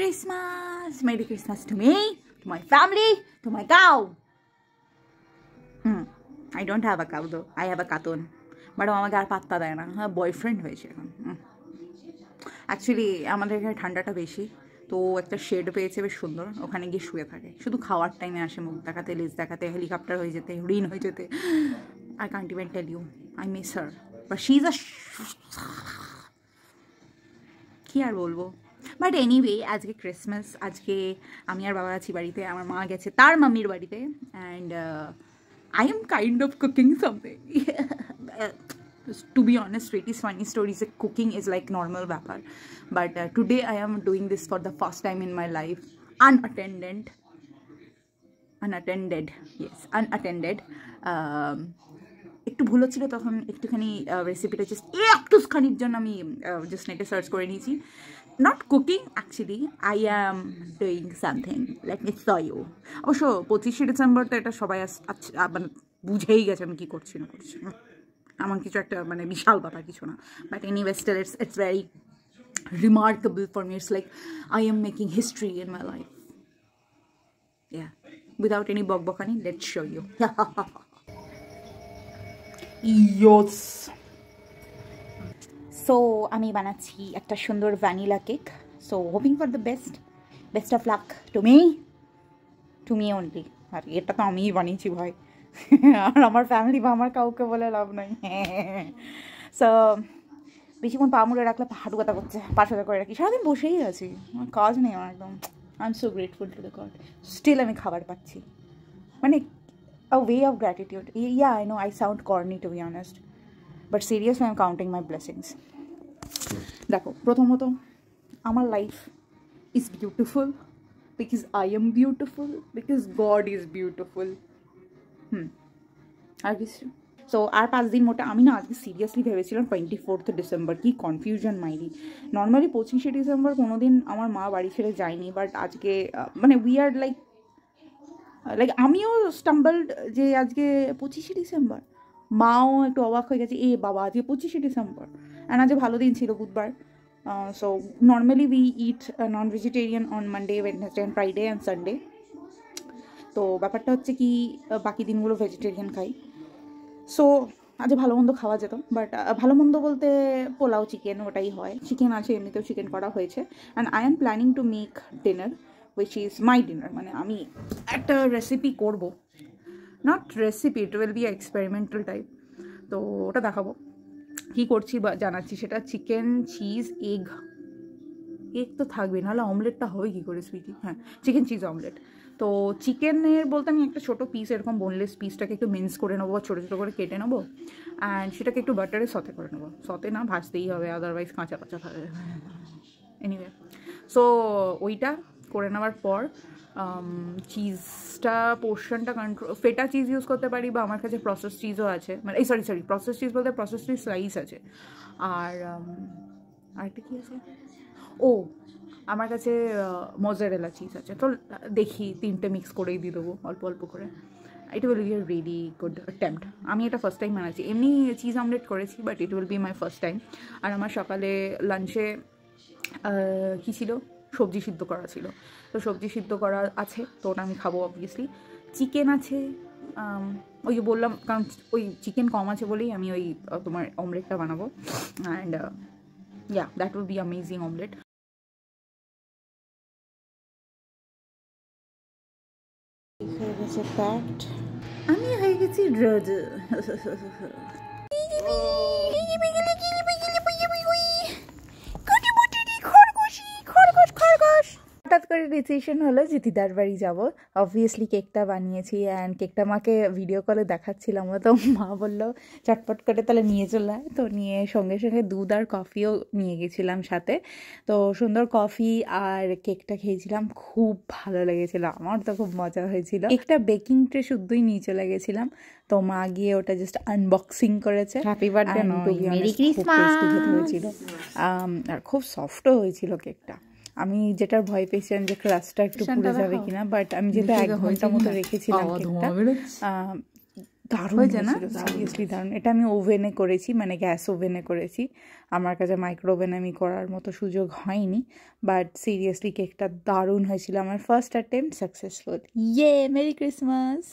Christmas! Merry Christmas to me, to my family, to my cow. I don't have a cow though. I have a cartoon. But আমাকে আর পাত্তা দেয় না। হ্যাঁ, boyfriend হয়েছে এখন। Actually আমাদের এখানে ঠান্ডাটা বেশি, তো একটা শেড পেয়েছে বেশ সুন্দর, ওখানে গিয়ে শুয়ে থাকে। শুধু খাওয়ার টাইমে আসে মুখ দেখাতে, লেজ দেখাতে, হেলিকপ্টার হয়ে যেতে, ঋণ হয়ে যেতে। I can't even tell you. I miss her. But she's a কি আর বলবো। বাট এনিওয়ে, আজকে ক্রিসমাস, আজকে আমি আর বাবা আছি বাড়িতে, আমার মা গেছে তার মাম্মির বাড়িতে, and I am kind of cooking something. To be honest, Sweetie's funny stories, cooking is like normal vapor. But today I am doing this for the first time in my life, unattended. Yes, unattended. একটু ভুল হচ্ছিল তখন, একটুখানি রেসিপিটা just একটুখানির জন্য আমি just নেটে search করে নিয়েছি। Not cooking, actually I am doing something, let me tell you. অবশ্য 25শে ডিসেম্বর তো এটা সবাই মানে বুঝেই গেছে আমি কী করছি না করছি, আমার কিছু একটা মানে বিশাল ব্যাপার কিছু না। But anyway still it's very remarkable for me. It's like I am making history in my life. Yeah, without any bokbokani, let's show you. Yes. So আমি বানাচ্ছি একটা সুন্দর vanilla cake. So hoping for the best of luck to me only. আর এটা তো আমিই বানিয়েছি ভাই, আর আমার ফ্যামিলি বা আমার কাউকে বলে লাভ নাই। সো বেশিক্ষণ পা মুড়ে রাখলে হাঁটু ব্যথা করছে, পা সোজা করে রাখি, সারাদিন বসেই আছি, আমার কাজ নেই আমার একদম। I am so grateful to the God, still আমি খাবার পাচ্ছি, মানে a way of gratitude. Yeah, I know I sound corny to be honest, but seriously I'm counting my blessings. দেখো, প্রথমত আমার life is beautiful because I am beautiful, because God is beautiful. আর কিছু। So আর 5 দিন মোটা আমি না আজকে seriously ভেবেছিলাম 24 ডিসেম্বর, কি কনফিউশন মাইরি। নর্মালি 25শে ডিসেম্বর কোনো দিন আমার মা বাড়ি ছেড়ে যায়নি, বাট আজকে মানে উই আর লাইক আমিও স্টাম্বলড যে আজকে 25শে ডিসেম্বর, মাও একটু অবাক হয়ে গেছে, এ বাবা আজকে 25শে ডিসেম্বর। অ্যান্ড আজকে ভালো দিন ছিল, বুধবার। So normally we eat non vegetarian on Monday, Wednesday and Friday and Sunday. তো ব্যাপারটা হচ্ছে কি, বাকি দিনগুলো ভেজিটেরিয়ান খাই। সো আজ ভালো মন্দ খাওয়া যেত, বাট ভালো মন্দ বলতে পোলাও, চিকেন, ওটাই হয়। চিকেন আছে, এমনিতেও চিকেন করা হয়েছে। And I am planning to make dinner which is my dinner. মানে আমি একটা রেসিপি করব, not recipe, it will B experimental type. তো ওটা দেখাবো কী করছি বা জানাচ্ছি। সেটা চিকেন চিজ এগ তো থাকবে, নাহলে অমলেটটা হবে কী করে সুইটি? হ্যাঁ, চিকেন চিজ অমলেট। তো চিকেনের বলতে আমি একটা ছোটো পিস, এরকম বোনলেস পিসটাকে একটু মিন্স করে নেবো, ছোটো ছোটো করে কেটে নেবো, অ্যান্ড সেটাকে একটু বাটারে সতে করে নেবো। সতে না, ভাজতেই হবে, আদারওয়াইজ কাঁচা থাকে। এনিওয়ে, সো ওইটা করে নেওয়ার পর চিজটা পোর্শনটা ফেটা চিজ ইউজ করতে পারি, বা আমার কাছে প্রসেস চিজও আছে, মানে এই সরি প্রসেস চিজ বলতে প্রসেস চিজ স্লাইস আছে। আর আরেকটা কী আছে, ও আমার কাছে মজারেলা চিজ আছে। তো দেখি 3টে মিক্স করেই দিয়ে দেবো অল্প অল্প করে। It will be a really good attempt. আমি এটা ফার্স্ট টাইম বানাচ্ছি, এমনি চিজ অমলেট করেছি, but it will be my first time. আর আমার সকালে লাঞ্চে কী ছিল, সবজি সিদ্ধ করা ছিল, তো সবজি সিদ্ধ করা আছে, তো ওটা আমি খাবো অবভিয়াসলি। চিকেন আছে, ওই যে বললাম, কারণ ওই চিকেন কম আছে বলেই আমি ওই তোমার অমলেটটা বানাবো। And yeah, that will be amazing omelette. হয়ে গেছে প্যাকড, আমি হয়ে গেছি রেড। হঠাৎ করে ডিসিশন হলো যে দিদার বাড়ি যাবো, অবভিয়াসলি কেকটা বানিয়েছি, অ্যান্ড কেকটা মাকে ভিডিও কলে দেখাচ্ছিলাম, তো মা বললো চটপট করে তাহলে নিয়ে চলে। তো নিয়ে সঙ্গে সঙ্গে দুধ আর কফিও নিয়ে গেছিলাম সাথে। তো সুন্দর কফি আর কেকটা খেয়েছিলাম, খুব ভালো লেগেছিলো, আমার তো খুব মজা হয়েছিল। কেকটা বেকিং ট্রে শুদ্ধই নিয়ে চলে গেছিলাম, তো মা গিয়ে ওটা জাস্ট আনবক্সিং করেছে। হ্যাপি বার্থডে, মেরি ক্রিসমাস হয়েছিল, আর খুব সফটও হয়েছিল কেকটা। আমি যেটার ভয় পেয়েছিলাম যে ক্রাস্টটা একটু পুড়ে যাবে কিনা, বাট আমি যেটা 1 ঘন্টা মতো রেখেছিলাম কেকটা, দারুণ হয়েছিল, সিরিয়াসলি দারুণ। এটা আমি ওভেনে করেছি, মানে গ্যাস ওভেনে করেছি, আমার কাছে মাইক্রো ওভেনে আমি করার মতো সুযোগ হয়নি, বাট সিরিয়াসলি কেকটা দারুণ হয়েছিল। আমার ফার্স্ট অ্যাটেম্প্ট সাকসেসফুল। ইয়ে, মেরি ক্রিসমাস।